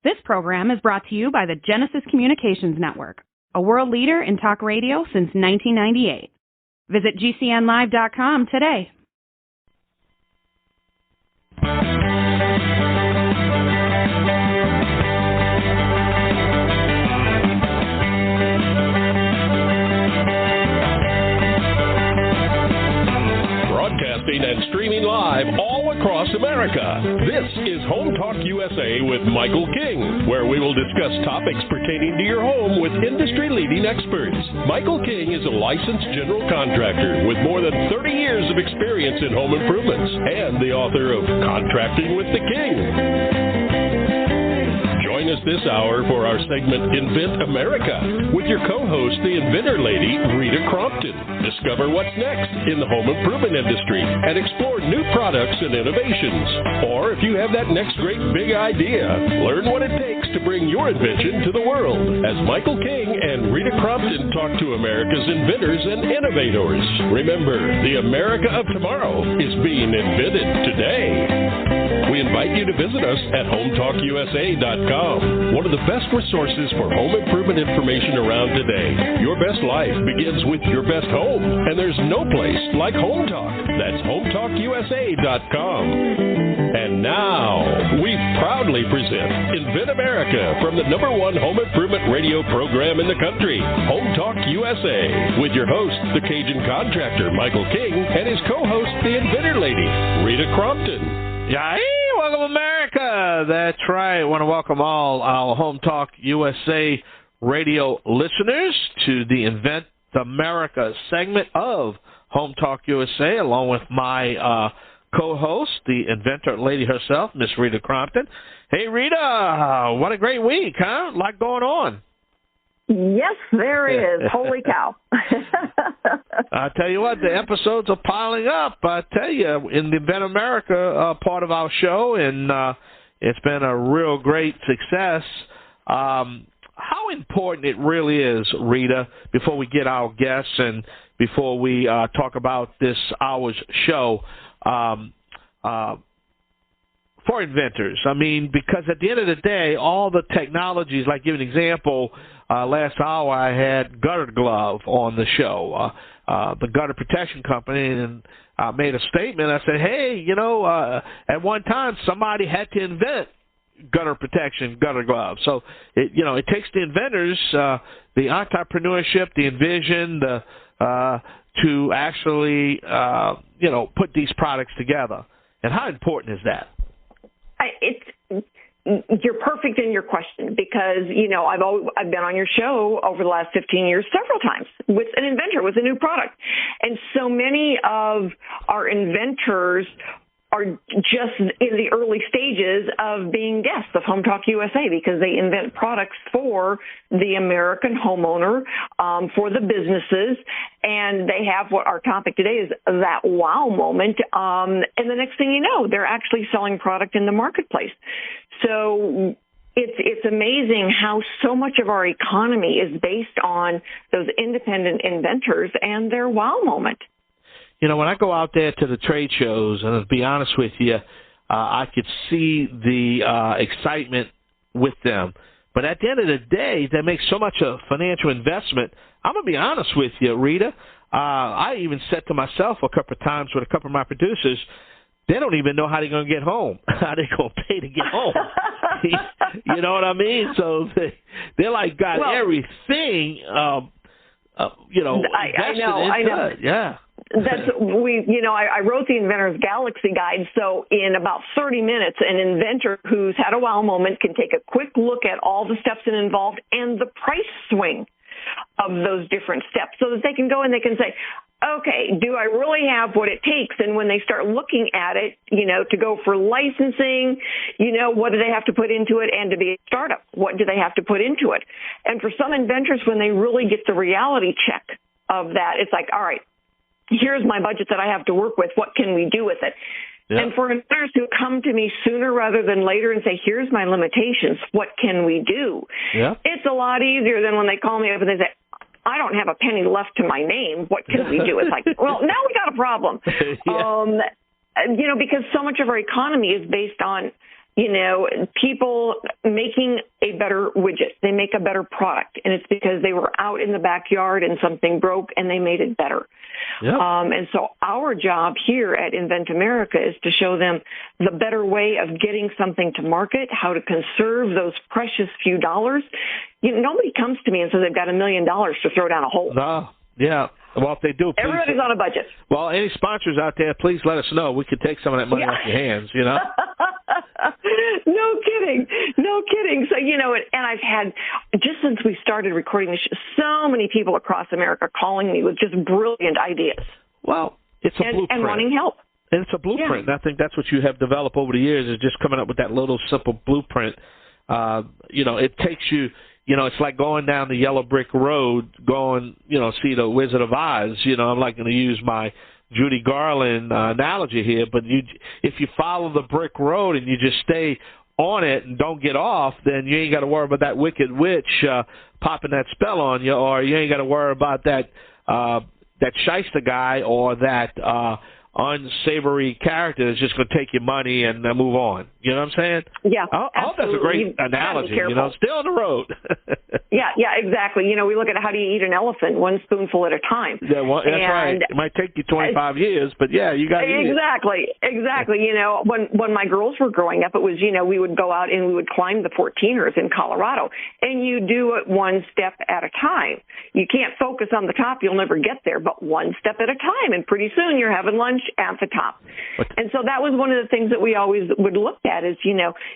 This program is brought to you by the Genesis Communications Network, a world leader in talk radio since 1998. Visit GCNlive.com today. Broadcasting and streaming live all across America. This is Home Talk USA with Michael King, where we will discuss topics pertaining to your home with industry-leading experts. Michael King is a licensed general contractor with more than 30 years of experience in home improvements and the author of Contracting with the King. Join us this hour for our segment Invent America with your co-host, the Inventor Lady, Rita Crompton. Discover what's next in the home improvement industry and explore new products and innovations. Or if you have that next great big idea, learn what it takes to bring your invention to the world as Michael King and Rita Crompton talk to America's inventors and innovators. Remember, the America of tomorrow is being invented today. We invite you to visit us at HomeTalkUSA.com, one of the best resources for home improvement information around today. Your best life begins with your best home, and there's no place like Home Talk. That's HomeTalkUSA.com. And now, we proudly present Invent America from the #1 home improvement radio program in the country, Home Talk USA, with your host, the Cajun contractor, Michael King, and his co-host, the Inventor Lady, Rita Crompton. Yeah, welcome America. That's right. I want to welcome all our Home Talk USA radio listeners to the Invent America segment of Home Talk USA, along with my co-host, the Inventor Lady herself, Miss Rita Crompton. Hey, Rita, what a great week, huh? A lot going on. Yes, there is. Holy cow. I tell you what, the episodes are piling up. I tell you, in the Invent America part of our show, and it's been a real great success. How important it really is, Rita, before we get our guests and before we talk about this hour's show, for inventors. I mean, because at the end of the day, all the technologies, like give an example, last hour I had Gutter Glove on the show, the gutter protection company, and I made a statement. I said, hey, at one time somebody had to invent gutter protection, gutter gloves. So, it takes the inventors, the entrepreneurship, the envision, to actually, put these products together. And how important is that? You're perfect in your question because, I've been on your show over the last 15 years several times with an inventor, with a new product. And so many of our inventors are just in the early stages of being guests of Home Talk USA because they invent products for the American homeowner, for the businesses, and they have what our topic today is, that wow moment. And the next thing you know, they're actually selling product in the marketplace. So it's amazing how so much of our economy is based on those independent inventors and their wow moment. When I go out there to the trade shows, and to be honest with you, I could see the excitement with them. But at the end of the day, they make so much a financial investment. I'm going to be honest with you, Rita. I even said to myself a couple of times with a couple of my producers, they don't even know how they're going to get home, how they're going to pay to get home. You know what I mean? So they're like got everything, invested into it. Yeah. I wrote the Inventor's Galaxy Guide, so in about 30 minutes, an inventor who's had a wow moment can take a quick look at all the steps involved and the price swing of those different steps so that they can go and they can say, okay, do I really have what it takes? And when they start looking at it, to go for licensing, what do they have to put into it? And to be a startup, what do they have to put into it? And for some inventors, when they really get the reality check of that, it's like, all right, here's my budget that I have to work with. What can we do with it? Yep. And for inventors who come to me sooner rather than later and say, here's my limitations, what can we do? Yep. It's a lot easier than when they call me up and they say, I don't have a penny left to my name. What can we do? It's like, well, now we got a problem. Yeah. Because so much of our economy is based on people making a better widget. They make a better product, and it's because they were out in the backyard and something broke and they made it better. Yep. And so our job here at Invent America is to show them the better way of getting something to market, how to conserve those precious few dollars. Nobody comes to me and says they've got $1 million to throw down a hole. No, yeah. Well, if they do, please. Everybody's on a budget. Well, any sponsors out there, please let us know. We could take some of that money off your hands, No kidding. So, and I've had, just since we started recording this show, so many people across America calling me with just brilliant ideas. Well, it's a blueprint. And wanting help. And it's a blueprint. Yeah. And I think that's what you have developed over the years, is just coming up with that little simple blueprint. It takes you, it's like going down the yellow brick road, going, see the Wizard of Oz. I'm not going to use my Judy Garland analogy here, but if you follow the brick road and you just stay on it and don't get off, then you ain't got to worry about that wicked witch popping that spell on you, or you ain't got to worry about that shyster guy or that unsavory character that's just going to take your money and move on. You know what I'm saying? Yeah, I hope that's a great analogy. Stay on the road. Yeah, exactly. We look at how do you eat an elephant, one spoonful at a time. Yeah, that's right. It might take you 25 years, but yeah, you got to eat it. Exactly. When my girls were growing up, it was, we would go out and we would climb the 14ers in Colorado, and you do it one step at a time. You can't focus on the top. You'll never get there, but one step at a time, and pretty soon you're having lunch at the top. And so that was one of the things that we always would look at is,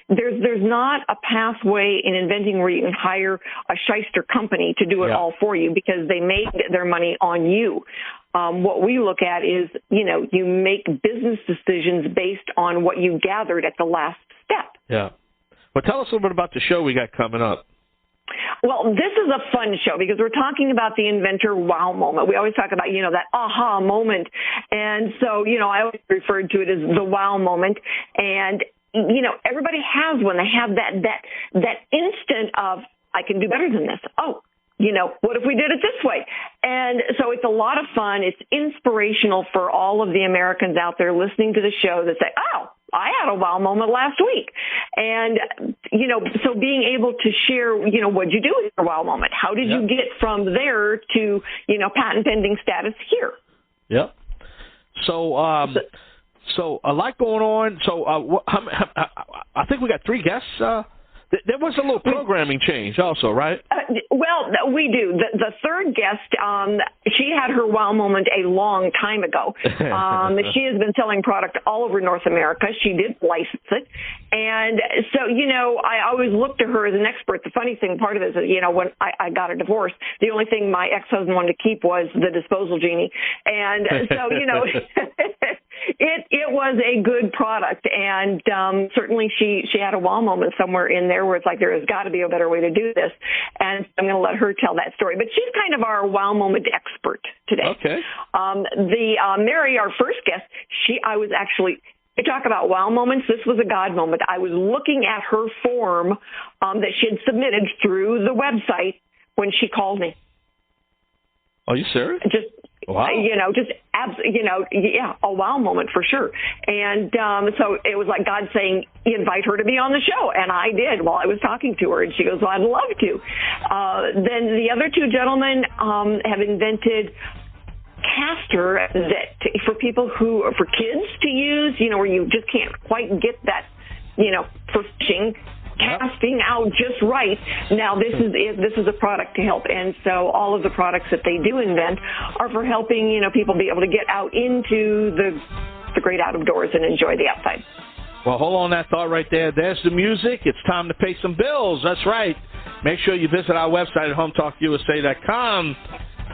there's not a pathway in inventing where you can hire a shyster company to do it all for you because they make their money on you. What we look at is, you make business decisions based on what you gathered at the last step. Yeah. Well, tell us a little bit about the show we got coming up. Well, this is a fun show because we're talking about the inventor wow moment. We always talk about, that aha moment. And so, I always referred to it as the wow moment. And, everybody has one. They have that instant of, I can do better than this. Oh, what if we did it this way? And so it's a lot of fun. It's inspirational for all of the Americans out there listening to the show that say, oh, I had a wow moment last week. And, so being able to share, what'd you do with your wow moment? How did you get from there to, patent pending status here? Yep. So a lot going on. So I think we got 3 guests. There was a little programming change also, right? Well, we do. The third guest, she had her wow moment a long time ago. She has been selling product all over North America. She did license it. And so, I always look to her as an expert. The funny thing, part of it is, when I got a divorce, the only thing my ex-husband wanted to keep was the disposal genie. And so, it was a good product. And certainly she had a wow moment somewhere in there where it's like there has got to be a better way to do this. And I'm going to let her tell that story. But she's kind of our wow moment expert today. Okay. Mary, our first guest, I was actually, to talk about wow moments, this was a God moment. I was looking at her form that she had submitted through the website when she called me. Are you serious? Wow. A wow moment for sure. And so it was like God saying, invite her to be on the show. And I did while I was talking to her. And she goes, well, I'd love to. Then the other 2 gentlemen have invented caster for people for kids to use, where you just can't quite get that, for fishing. Casting out just right. Now, this is a product to help. And so all of the products that they do invent are for helping, people be able to get out into the great outdoors and enjoy the outside. Well, hold on that thought right there. There's the music. It's time to pay some bills. That's right. Make sure you visit our website at hometalkusa.com.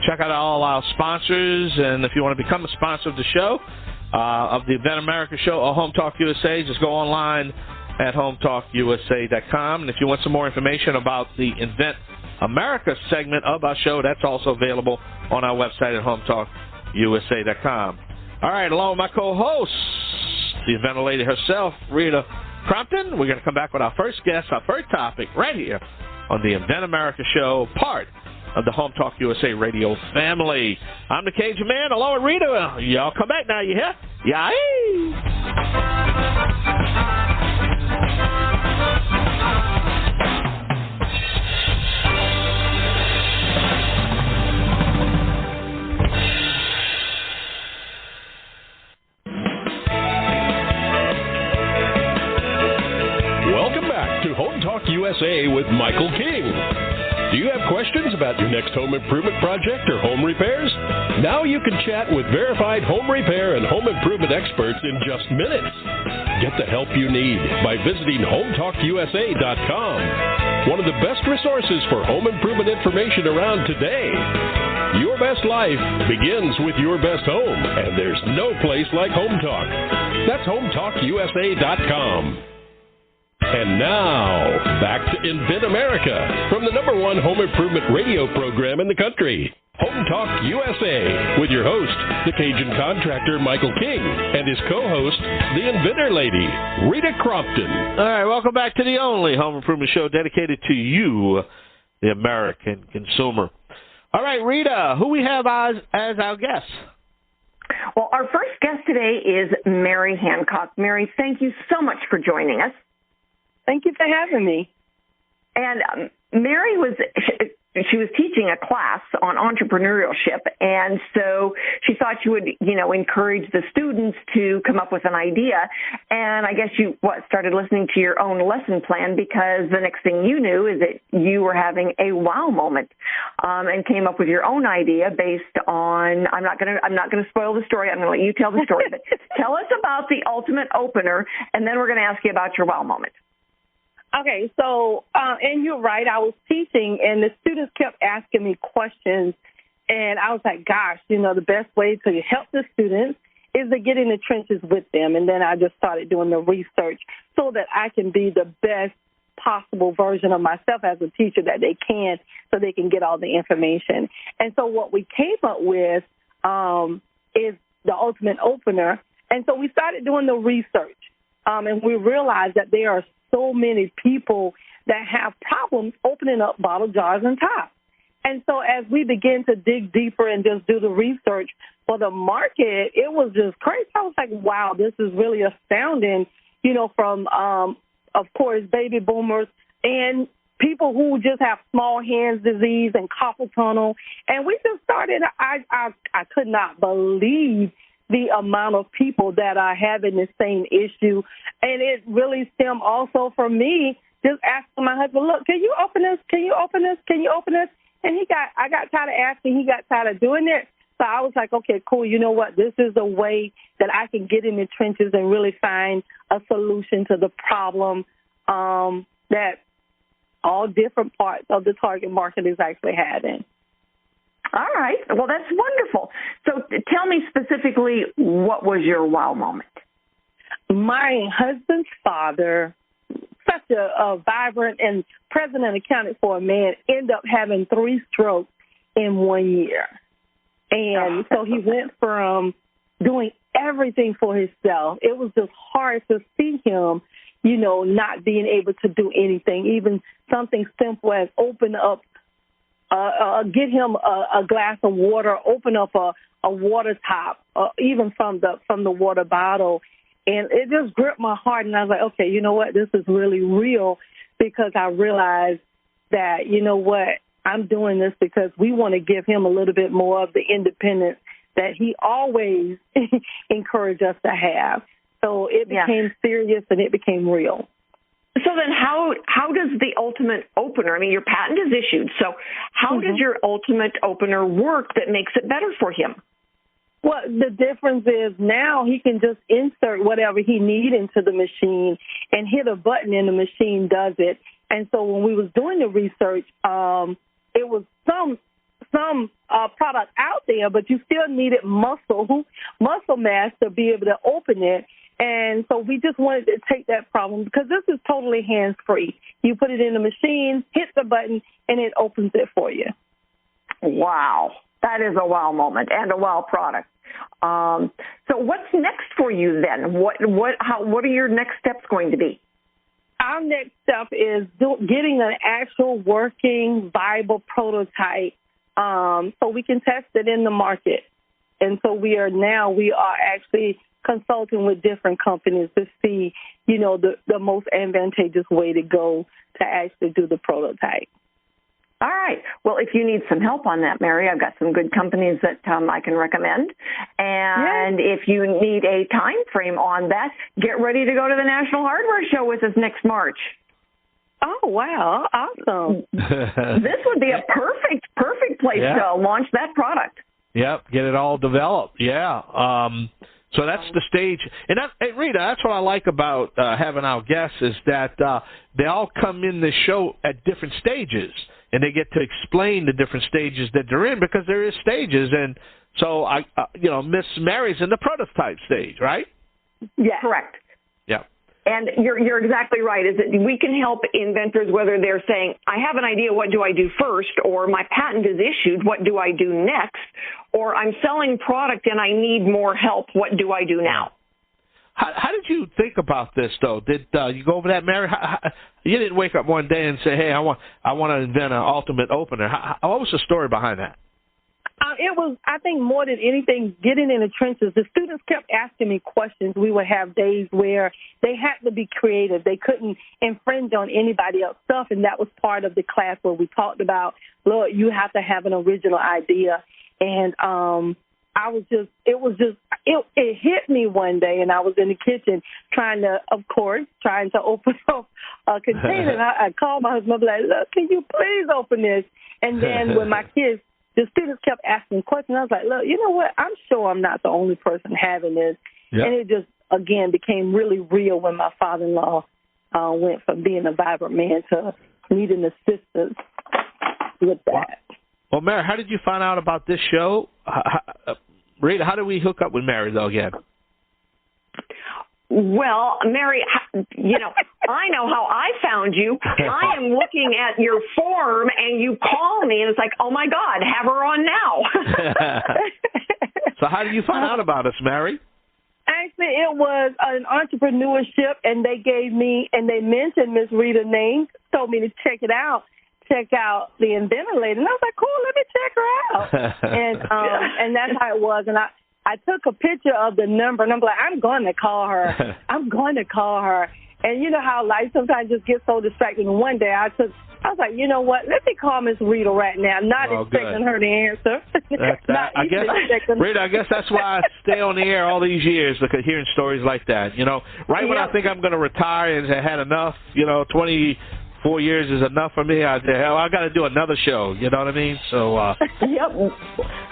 Check out all our sponsors. And if you want to become a sponsor of the show, of the Invent America show or Home Talk USA, just go online at hometalkusa.com. And if you want some more information about the Invent America segment of our show, that's also available on our website at hometalkusa.com. All right, along with my co-host, the Inventor Lady herself, Rita Crompton, we're going to come back with our first guest, our first topic, right here on the Invent America show, part of the Home Talk USA radio family. I'm the Cajun Man, along with Rita. Y'all come back now, you hear? Yay! Home Talk USA with Michael King. Do you have questions about your next home improvement project or home repairs? Now you can chat with verified home repair and home improvement experts in just minutes. Get the help you need by visiting HomeTalkUSA.com, one of the best resources for home improvement information around today. Your best life begins with your best home, and there's no place like Home Talk. That's HomeTalkUSA.com. And now, back to Invent America from the #1 home improvement radio program in the country, Home Talk USA, with your host, the Cajun contractor Michael King, and his co-host, the Inventor Lady, Rita Crompton. All right, welcome back to the only home improvement show dedicated to you, the American consumer. All right, Rita, who we have as our guest? Well, our first guest today is Mary Hancock. Mary, thank you so much for joining us. Thank you for having me. And Mary was teaching a class on entrepreneurship, and so she thought she would, encourage the students to come up with an idea. And I guess you started listening to your own lesson plan, because the next thing you knew is that you were having a wow moment, and came up with your own idea based on. I'm not gonna spoil the story. I'm gonna let you tell the story. But tell us about the ultimate opener, and then we're gonna ask you about your wow moment. Okay, so, and you're right, I was teaching, and the students kept asking me questions, and I was like, gosh, the best way to help the students is to get in the trenches with them, and then I just started doing the research so that I can be the best possible version of myself as a teacher that they can, so they can get all the information. And so what we came up with is the ultimate opener, and so we started doing the research, and we realized that there are so many people that have problems opening up bottle jars and tops. And so as we begin to dig deeper and just do the research for the market, it was just crazy. I was like, wow, this is really astounding, from, of course, baby boomers and people who just have small hands disease and carpal tunnel. And we just started, I could not believe the amount of people that are having the same issue. And it really stemmed also from me just asking my husband, look, can you open this? Can you open this? Can you open this? And I got tired of asking. He got tired of doing it. So I was like, okay, cool. You know what? This is a way that I can get in the trenches and really find a solution to the problem that all different parts of the target market is actually having. All right. Well, that's wonderful. So tell me specifically, what was your wow moment? My husband's father, such a vibrant and present and accounted for man, ended up having 3 strokes in 1 year. And so he went from doing everything for himself. It was just hard to see him, not being able to do anything, even something simple as open up, get him a glass of water, open up a water top, even from the water bottle. And it just gripped my heart, and I was like, okay, you know what, this is really real, because I realized that, I'm doing this because we want to give him a little bit more of the independence that he always encouraged us to have. So it became serious, and it became real. So then how does the ultimate opener, your patent is issued, so how does your ultimate opener work that makes it better for him? Well, the difference is now he can just insert whatever he needs into the machine and hit a button and the machine does it. And so when we was doing the research, it was some product out there, but you still needed muscle mass to be able to open it. And so we just wanted to take that problem, because this is totally hands-free. You put it in the machine, hit the button, and it opens it for you. Wow. That is a wow moment and a wow product. So what's next for you then? What are your next steps going to be? Our next step is getting an actual working, viable prototype so we can test it in the market. And so we are actually consulting with different companies to see, the most advantageous way to go to actually do the prototype. All right. Well, if you need some help on that, Mary, I've got some good companies that I can recommend. And if you need a time frame on that, get ready to go to the National Hardware Show with us next March. Oh, wow. Awesome. This would be a perfect place to launch that product. Yep, get it all developed. Yeah. So that's the stage. And hey, Rita, that's what I like about having our guests is that they all come in the show at different stages, and they get to explain the different stages that they're in because there is stages. And so, Miss Mary's in the prototype stage, right? Yeah, correct. Yeah. And you're exactly right, is that we can help inventors whether they're saying, I have an idea, what do I do first? Or my patent is issued, what do I do next? Or I'm selling product and I need more help, what do I do now? How did you think about this, though? Did you go over that, Mary? You didn't wake up one day and say, hey, I want to invent an ultimate opener. What was the story behind that? It was, I think, more than anything, getting in the trenches. The students kept asking me questions. We would have days where they had to be creative. They couldn't infringe on anybody else's stuff, and that was part of the class where we talked about, look, you have to have an original idea. And it hit me one day, and I was in the kitchen trying to open up a container. And I called my husband, like, look, can you please open this? And then when my kids, the students kept asking questions. I was like, look, you know what? I'm sure I'm not the only person having this. Yep. And it just, again, became really real when my father-in-law went from being a vibrant man to needing assistance with that. Well, Mary, how did you find out about this show? Rita, how did we hook up with Mary, though, again? Well, Mary, I know how I found you. I am looking at your form, and you call me, and it's like, oh, my God, have her on now. So how did you find out about us, Mary? Actually, it was an entrepreneurship, and they mentioned Miss Rita's name, told me to check out the Inventor Lady. And I was like, cool, let me check her out. And that's how it was. And I took a picture of the number, and I'm like, I'm going to call her. And you know how life sometimes just gets so distracting. And one day I was like, you know what? Let me call Miss Rita right now. Not expecting her to answer. Rita, I guess that's why I stay on the air all these years, because hearing stories like that. When I think I'm going to retire and have had enough, 24 years is enough for me. I got to do another show. You know what I mean? So, yep.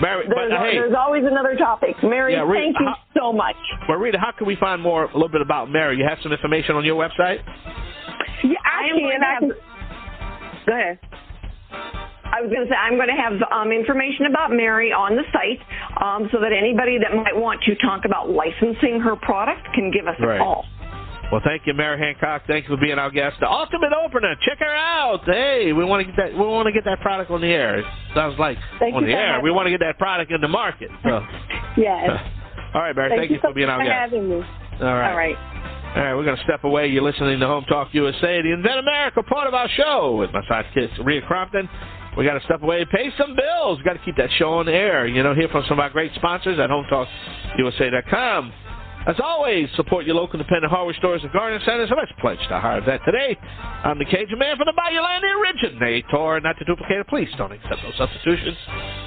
Mary, there's always another topic. Mary, thank you so much. Well, Rita, how can we find a little bit about Mary? You have some information on your website? Yeah, I can. Go ahead. I was going to say I'm going to have information about Mary on the site so that anybody that might want to talk about licensing her product can give us a call. Well, thank you, Mary Hancock. Thank you for being our guest. The Ultimate Opener. Check her out. Hey, we want to get that. We want to get that product on the air. It sounds like on the air. We want to get that product in the market. So. Yes. All right, Mary. Thank you for being our guest. Having me. All right. All right, we're going to step away. You're listening to Home Talk USA, the Invent America part of our show with my sidekick, Rita Crompton. We got to step away and pay some bills. Got to keep that show on the air. Hear from some of our great sponsors at HomeTalkUSA.com. As always, support your local independent hardware stores and garden centers, and let's pledge to hire that today. I'm the Cajun man from the Bayou Land, the originator, not to duplicate it. Please don't accept those substitutions.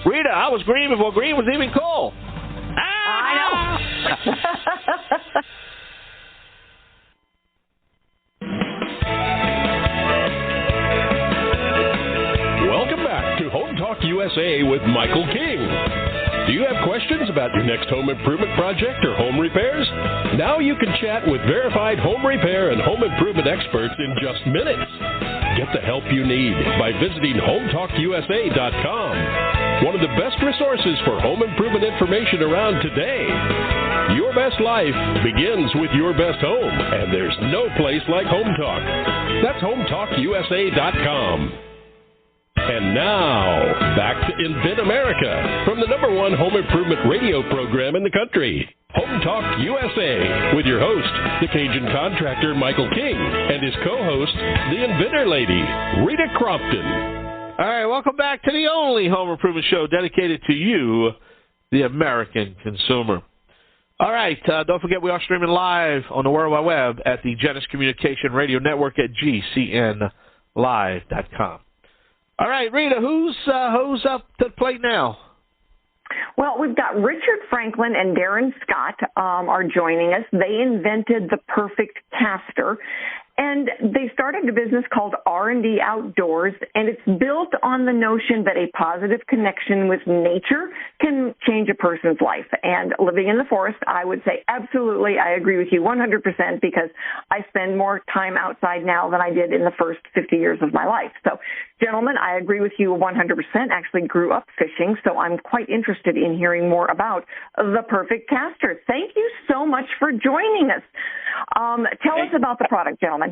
Rita, I was green before green was even cool. I know. Welcome back to Home Talk USA with Michael King. Do you have questions about your next home improvement project or home repairs? Now you can chat with verified home repair and home improvement experts in just minutes. Get the help you need by visiting HomeTalkUSA.com. One of the best resources for home improvement information around today. Your best life begins with your best home, and there's no place like Home Talk. That's HomeTalkUSA.com. And now, back to Invent America from the #1 home improvement radio program in the country, Home Talk USA, with your host, the Cajun contractor Michael King, and his co-host, the Inventor Lady, Rita Crompton. All right, welcome back to the only home improvement show dedicated to you, the American consumer. All right, don't forget we are streaming live on the World Wide Web at the Genesis Communication Radio Network at GCNlive.com. All right, Rita, who's up to the plate now? Well, we've got Richard Franklin and Darin Scott are joining us. They invented the perfect caster, And they started a business called R&D Outdoors, and it's built on the notion that a positive connection with nature can change a person's life. And living in the forest, I would say absolutely, I agree with you 100% because I spend more time outside now than I did in the first 50 years of my life. So, gentlemen, I agree with you 100%. Actually grew up fishing, so I'm quite interested in hearing more about the perfect caster. Thank you so much for joining us. Tell us about the product, gentlemen.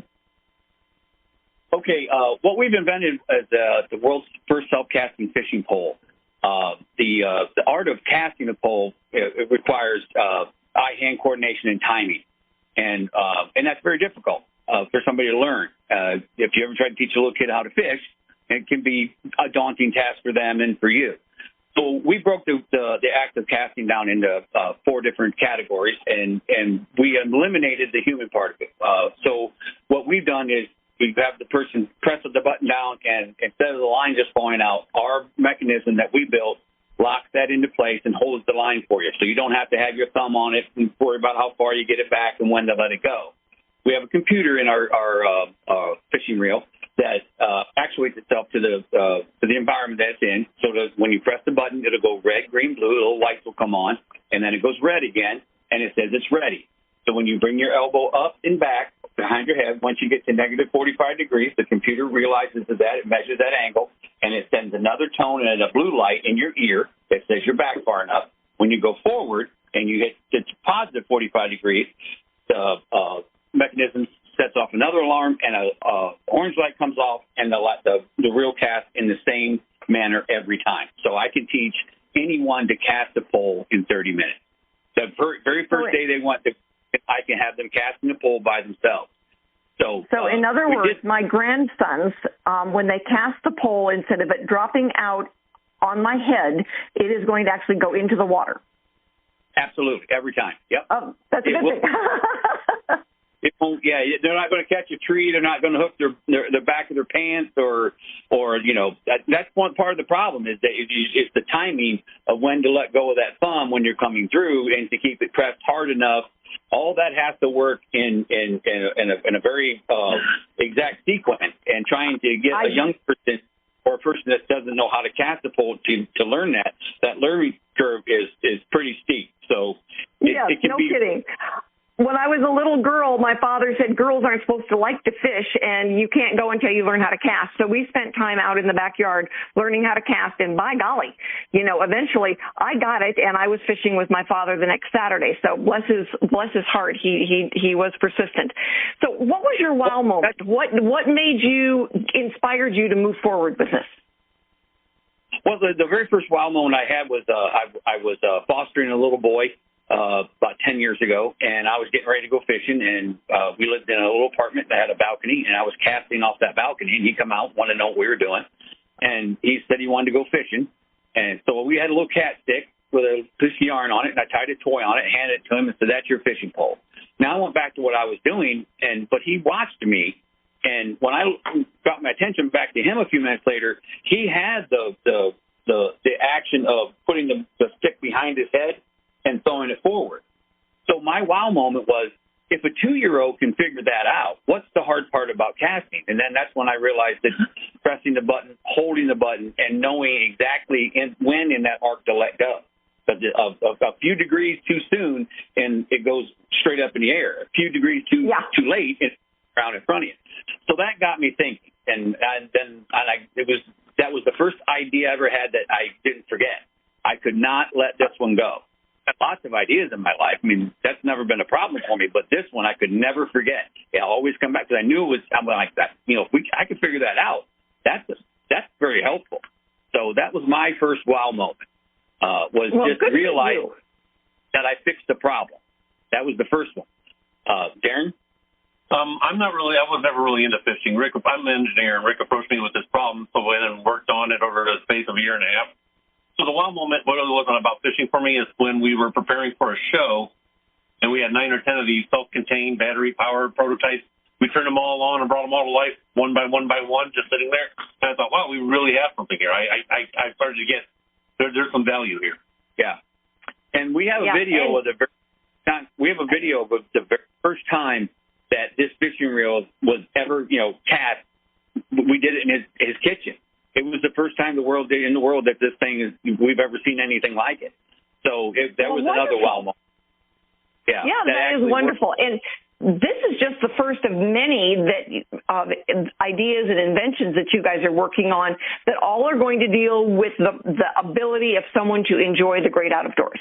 Okay, what we've invented is the world's first self-casting fishing pole. The art of casting a pole it requires eye-hand coordination and timing, and that's very difficult for somebody to learn. If you ever try to teach a little kid how to fish, it can be a daunting task for them and for you. So we broke the act of casting down into 4 different categories, and we eliminated the human part of it. So what we've done is we have the person press the button down, and instead of the line just falling out, our mechanism that we built locks that into place and holds the line for you. So you don't have to have your thumb on it and worry about how far you get it back and when to let it go. We have a computer in our fishing reel that actuates itself to the environment that it's in, so that when you press the button, it'll go red, green, blue, little lights will come on, and then it goes red again, and it says it's ready. So when you bring your elbow up and back behind your head, once you get to negative 45 degrees, the computer realizes that, it measures that angle, and it sends another tone and a blue light in your ear that says you're back far enough. When you go forward and you hit to positive 45 degrees, the mechanism sets off another alarm, and a orange light comes off, and the reel casts in the same manner every time. So I can teach anyone to cast a pole in 30 minutes. The very first day they want to, I can have them casting the pole by themselves. So in other words, my grandsons, when they cast the pole, instead of it dropping out on my head, it is going to actually go into the water. Absolutely, every time. Yep. That's a good thing. It won't, yeah, they're not going to catch a tree. They're not going to hook the back of their pants, or that's one part of the problem is that it's the timing of when to let go of that thumb when you're coming through and to keep it pressed hard enough. All that has to work in a very exact sequence. And trying to get a young person or a person that doesn't know how to cast a pole to learn that learning curve is pretty steep. So it can be kidding. When I was a little girl, my father said girls aren't supposed to like to fish, and you can't go until you learn how to cast. So we spent time out in the backyard learning how to cast, and by golly, eventually I got it, and I was fishing with my father the next Saturday. So bless his heart, he was persistent. So what was your wow moment? What inspired you to move forward with this? Well, the very first wow moment I had was I was fostering a little boy about 10 years ago, and I was getting ready to go fishing, and we lived in a little apartment that had a balcony, and I was casting off that balcony, and he come out, wanted to know what we were doing, and he said he wanted to go fishing, and so we had a little cat stick with a piece of yarn on it, and I tied a toy on it, handed it to him, and said, "That's your fishing pole." Now I went back to what I was doing, but he watched me, and when I got my attention back to him a few minutes later, he had the action of putting the stick behind his head and throwing it forward. So my wow moment was, if a 2-year-old can figure that out, what's the hard part about casting? And then that's when I realized that pressing the button, holding the button, and knowing exactly when in that arc to let go. Because a few degrees too soon, and it goes straight up in the air. A few degrees too late, it's around in front of you. So that got me thinking, that was the first idea I ever had that I didn't forget. I could not let this one go. I had lots of ideas in my life. I mean, that's never been a problem for me, but this one I could never forget. I'll always come back because I knew I'm like that. If I could figure that out, that's very helpful. So that was my first wow moment, realize that I fixed the problem. That was the first one. Darin? I was never really into fishing. I'm an engineer, and Rick approached me with this problem, so I then worked on it over the space of a year and a half. So the wow moment, what it wasn't about fishing for me, is when we were preparing for a show, and we had 9 or 10 of these self-contained, battery-powered prototypes. We turned them all on and brought them all to life, one by one, just sitting there. And I thought, wow, we really have something here. I started to get there's some value here. Yeah, and we have a video of the very first time that this fishing reel was ever, cast. We did it in his kitchen. It was the first time in the world that this thing we've ever seen anything like it. So that was another wow moment. Yeah, that is wonderful. And this is just the first of many ideas and inventions that you guys are working on that all are going to deal with the ability of someone to enjoy the great out of doors.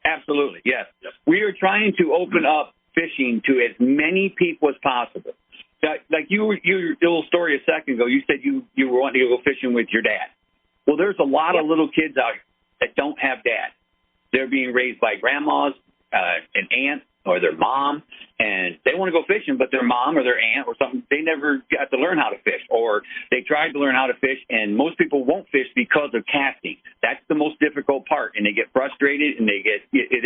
Absolutely, yes. We are trying to open up fishing to as many people as possible. Like your little story a second ago, you said you were wanting to go fishing with your dad. Well, there's a lot of little kids out here that don't have dad. They're being raised by grandmas, an aunt, or their mom, and they want to go fishing, but their mom or their aunt or something, they never got to learn how to fish, or they tried to learn how to fish, and most people won't fish because of casting. That's the most difficult part, and they get frustrated, and they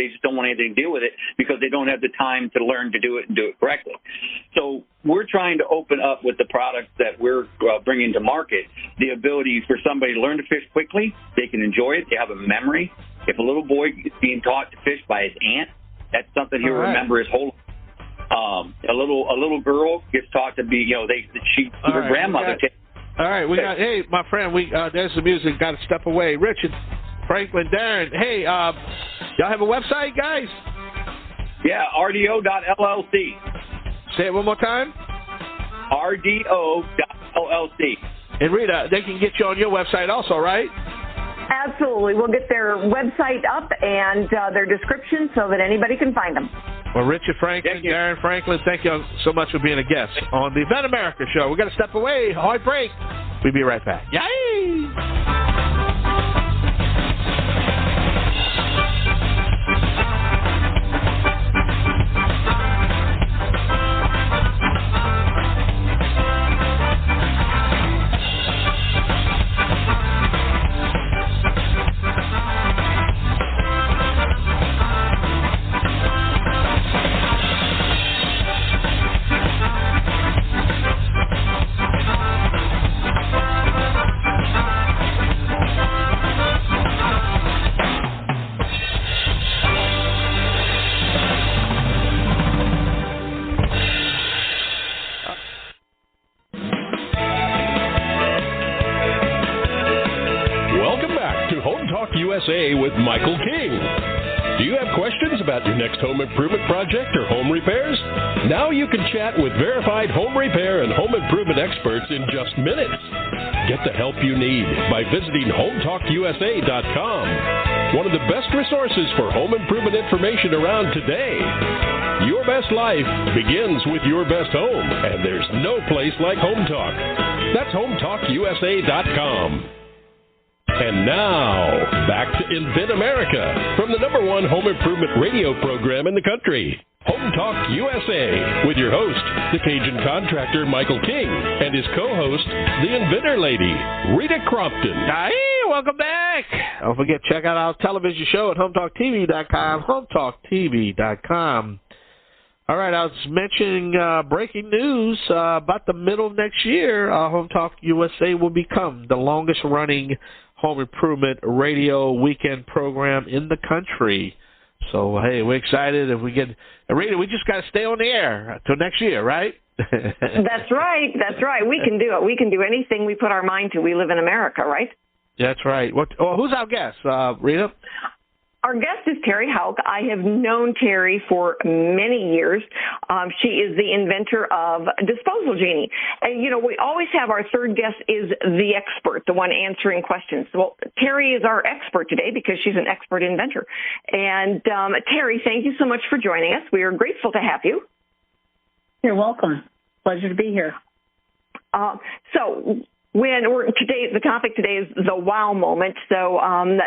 just don't want anything to deal with it because they don't have the time to learn to do it and do it correctly. So we're trying to open up with the products that we're bringing to market the ability for somebody to learn to fish quickly. They can enjoy it. They have a memory. If a little boy is being taught to fish by his aunt, that's something he'll remember his whole life. A little girl gets taught to be, her grandmother. All right, we got. Hey, my friend, there's the music. Got to step away. Richard, Franklin, Darin. Hey, y'all have a website, guys? Yeah, RDO.LLC. Say it one more time. RDO.LLC. And Rita, they can get you on your website also, right? Absolutely. We'll get their website up and their description so that anybody can find them. Well, Richard Franklin, Darin Franklin, thank you so much for being a guest on the Invent America Show. We're going to step away. Hard break. We'll be right back. Yay! USA with Michael King. Do you have questions about your next home improvement project or home repairs? Now you can chat with verified home repair and home improvement experts in just minutes. Get the help you need by visiting HometalkUSA.com. One of the best resources for home improvement information around today. Your best life begins with your best home, and there's no place like Home Talk. That's HometalkUSA.com. And now, back to Invent America from the #1 home improvement radio program in the country, Home Talk USA, with your host, the Cajun contractor Michael King, and his co-host, the Inventor Lady, Rita Crompton. Hey, welcome back. Don't forget, check out our television show at HomeTalkTV.com, HomeTalkTV.com. All right, I was mentioning breaking news about the middle of next year. Home Talk USA will become the longest-running home improvement radio weekend program in the country. So, hey, we're excited if we get... Rita, we just got to stay on the air until next year, right? That's right. That's right. We can do it. We can do anything we put our mind to. We live in America, right? That's right. Who's our guest, Rita? Our guest is Terry Houck. I have known Terry for many years. She is the inventor of Disposal Genie. And, we always have our third guest is the expert, the one answering questions. Well, Terry is our expert today because she's an expert inventor. And, Terry, thank you so much for joining us. We are grateful to have you. You're welcome. Pleasure to be here. The topic today is the wow moment. So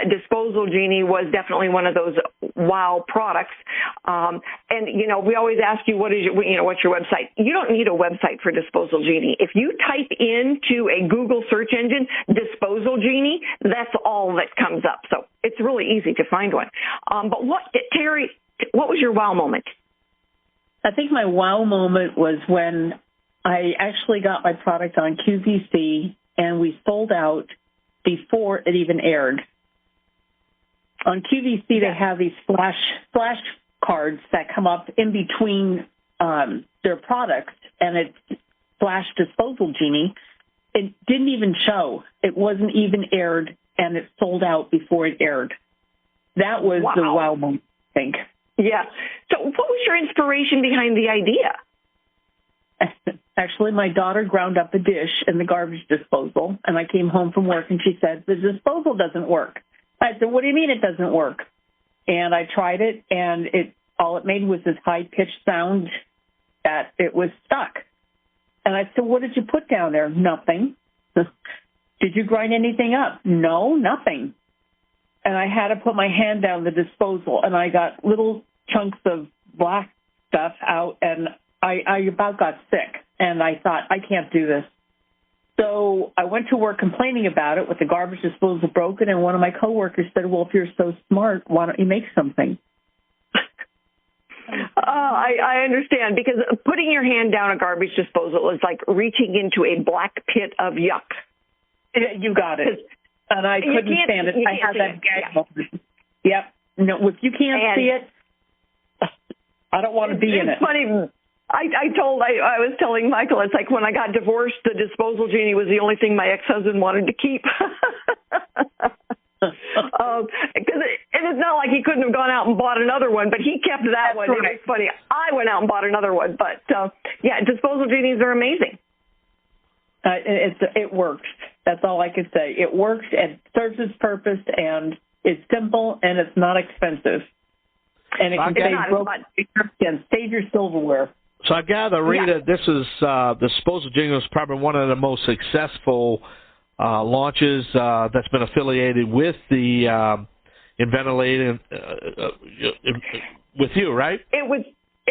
Disposal Genie was definitely one of those wow products. We always ask you, what's your website? You don't need a website for Disposal Genie. If you type into a Google search engine, Disposal Genie, that's all that comes up. So it's really easy to find one. Terry, what was your wow moment? I think my wow moment was when I actually got my product on QVC, and we sold out before it even aired. On QVC, they have these flash cards that come up in between their products, and it flashed Disposal Genie. It didn't even show. It wasn't even aired, and it sold out before it aired. That was the wow moment, I think. Yeah. So what was your inspiration behind the idea? Actually, my daughter ground up a dish in the garbage disposal, and I came home from work, and she said, the disposal doesn't work. I said, what do you mean it doesn't work? And I tried it, and all it made was this high-pitched sound that it was stuck. And I said, what did you put down there? Nothing. Did you grind anything up? No, nothing. And I had to put my hand down the disposal, and I got little chunks of black stuff out, and I about got sick. And I thought, I can't do this. So I went to work complaining about it with the garbage disposal broken, and one of my coworkers said, well, if you're so smart, why don't you make something? I understand, because putting your hand down a garbage disposal is like reaching into a black pit of yuck. You got it. And I couldn't stand it. I had that gag moment. Yep. No, if you can't see it, I don't want to be in it. It's funny. I was telling Michael, it's like when I got divorced, the Disposal Genie was the only thing my ex-husband wanted to keep. And it's not like he couldn't have gone out and bought another one, but he kept that one. Right. It was funny. I went out and bought another one. But, Disposal Genies are amazing. It works. That's all I can say. It works and serves its purpose, and it's simple, and it's not expensive. And it can save your silverware. So I gather, Rita, this is the Disposal Genie was probably one of the most successful launches that's been affiliated with the Inventor Lady with you, right? It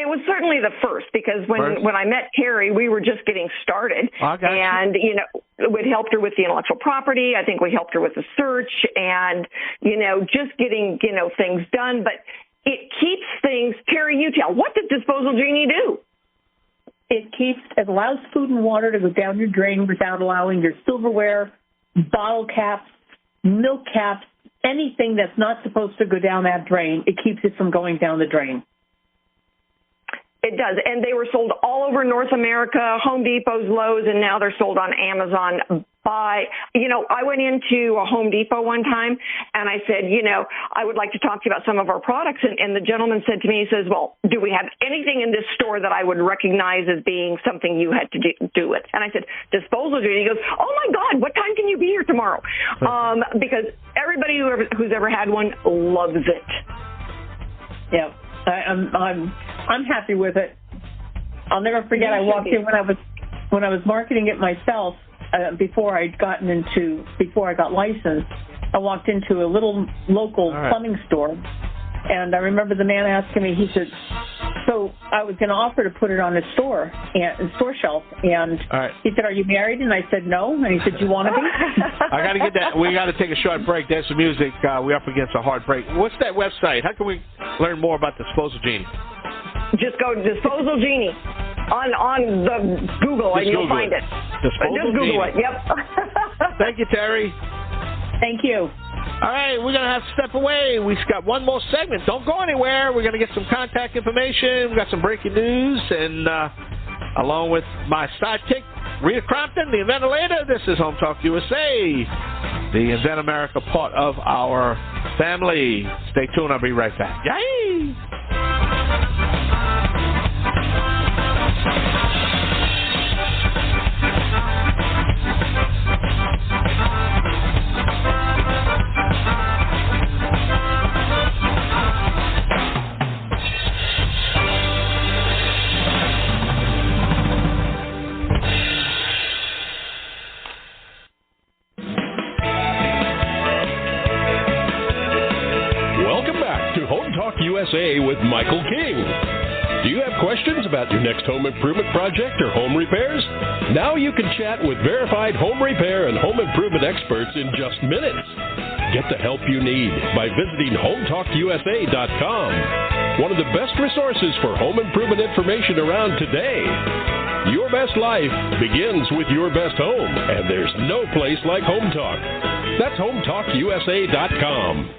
was certainly the first, because when I met Terry, we were just getting started. And, we helped her with the intellectual property. I think we helped her with the search and, just getting, things done. But it keeps things, Terry, you tell, what does Disposal Genie do? It allows food and water to go down your drain without allowing your silverware, bottle caps, milk caps, anything that's not supposed to go down that drain. It keeps it from going down the drain. It does. And they were sold all over North America, Home Depot's, Lowe's, and now they're sold on Amazon. I went into a Home Depot one time, and I said, I would like to talk to you about some of our products. And the gentleman said to me, he says, well, do we have anything in this store that I would recognize as being something you had to do with? And I said, Disposal Genie. He goes, oh, my God, what time can you be here tomorrow? Because everybody who's ever had one loves it. Yeah. I'm happy with it. I'll never forget. I walked in when I was marketing it myself before I got licensed. I walked into a little local plumbing store, and I remember the man asking me. He said, "So I was going to offer to put it on his store shelf." And he said, "Are you married?" And I said, "No." And he said, "Do you want to be?" I got to get that. We got to take a short break. There's some music. We're up against a hard break. What's that website? How can we learn more about Disposal Genie? Just go to Disposal Genie on the Google, and you'll find it. Just Google it. Yep. Thank you, Terry. Thank you. All right, we're going to have to step away. We've got one more segment. Don't go anywhere. We're going to get some contact information. We've got some breaking news, and along with my sidekick, Rita Crompton, the Inventor Lady, this is Home Talk USA, the Invent America part of our family. Stay tuned. I'll be right back. Yay! USA with Michael King. Do you have questions about your next home improvement project or home repairs? Now you can chat with verified home repair and home improvement experts in just minutes. Get the help you need by visiting HomeTalkUSA.com. One of the best resources for home improvement information around today. Your best life begins with your best home, and there's no place like Home Talk. That's HomeTalkUSA.com.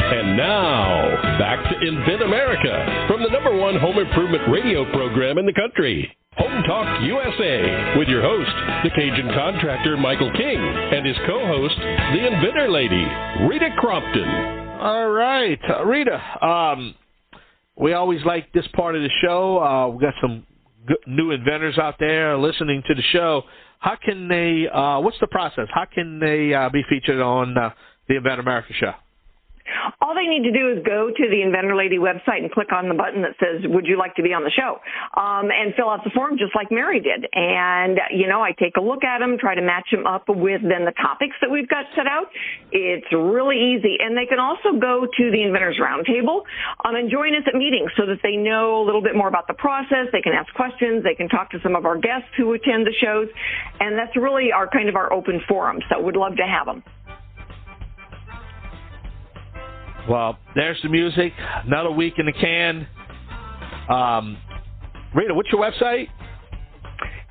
And now, back to Invent America from the #1 home improvement radio program in the country, Home Talk USA, with your host, the Cajun contractor Michael King, and his co-host, the Inventor Lady, Rita Crompton. All right, Rita, we always like this part of the show. We've got some good new inventors out there listening to the show. How can they, what's the process? How can they be featured on the Invent America show? All they need to do is go to the Inventor Lady website and click on the button that says, would you like to be on the show? And fill out the form just like Mary did. And, I take a look at them, try to match them up with then the topics that we've got set out. It's really easy. And they can also go to the Inventors Roundtable and join us at meetings so that they know a little bit more about the process. They can ask questions. They can talk to some of our guests who attend the shows. And that's really our kind of our open forum. So we'd love to have them. Well, there's the music. Another week in the can. Rita, what's your website?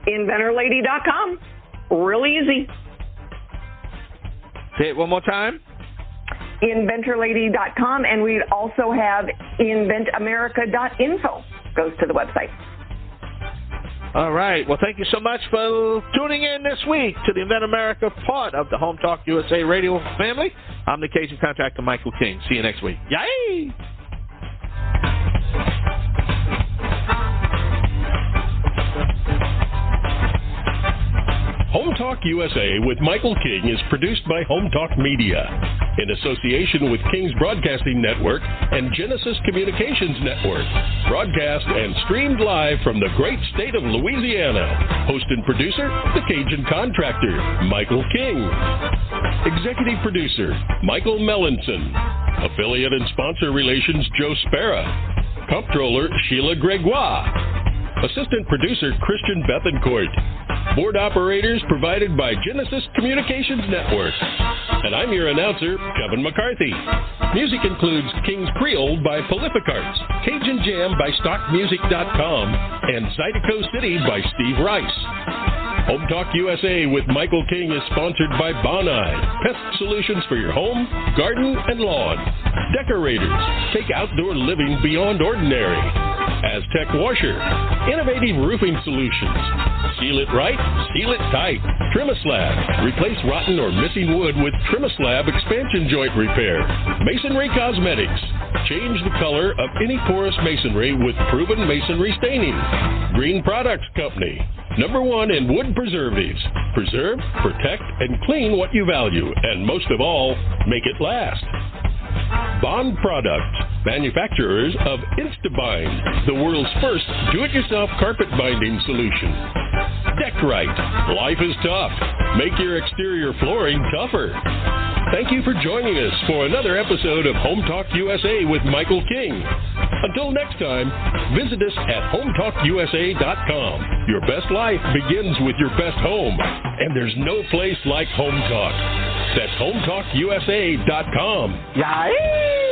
InventorLady.com. Really easy. Say it one more time. InventorLady.com. And we also have inventamerica.info. Goes to the website. All right. Well, thank you so much for tuning in this week to the Invent America part of the Home Talk USA radio family. I'm the Cajun contractor, Michael King. See you next week. Yay! Home Talk USA with Michael King is produced by Home Talk Media in association with King's Broadcasting Network and Genesis Communications Network. Broadcast and streamed live from the great state of Louisiana. Host and producer, the Cajun contractor, Michael King. Executive producer, Michael Mellinson. Affiliate and sponsor relations, Joe Spera. Comptroller, Sheila Gregoire. Assistant producer, Christian Bethencourt. Board operators provided by Genesis Communications Network. And I'm your announcer, Kevin McCarthy. Music includes King's Creole by Prolific Arts, Cajun Jam by StockMusic.com, and Zydeco City by Steve Rice. Home Talk USA with Michael King is sponsored by Bonai, pest solutions for your home, garden, and lawn. Decorators, take outdoor living beyond ordinary. Aztec Washer, innovative roofing solutions. Seal it right, seal it tight. Trimislab, replace rotten or missing wood with Trimislab expansion joint repair. Masonry Cosmetics, change the color of any porous masonry with proven masonry staining. Green Products Company, #1 in wood preservatives. Preserve, protect, and clean what you value, and most of all, make it last. Bond Products, manufacturers of InstaBind, the world's first do-it-yourself carpet binding solution. Deckrite, life is tough. Make your exterior flooring tougher. Thank you for joining us for another episode of Home Talk USA with Michael King. Until next time, visit us at HomeTalkUSA.com. Your best life begins with your best home, and there's no place like Home Talk. That's HomeTalkUSA.com. Yay!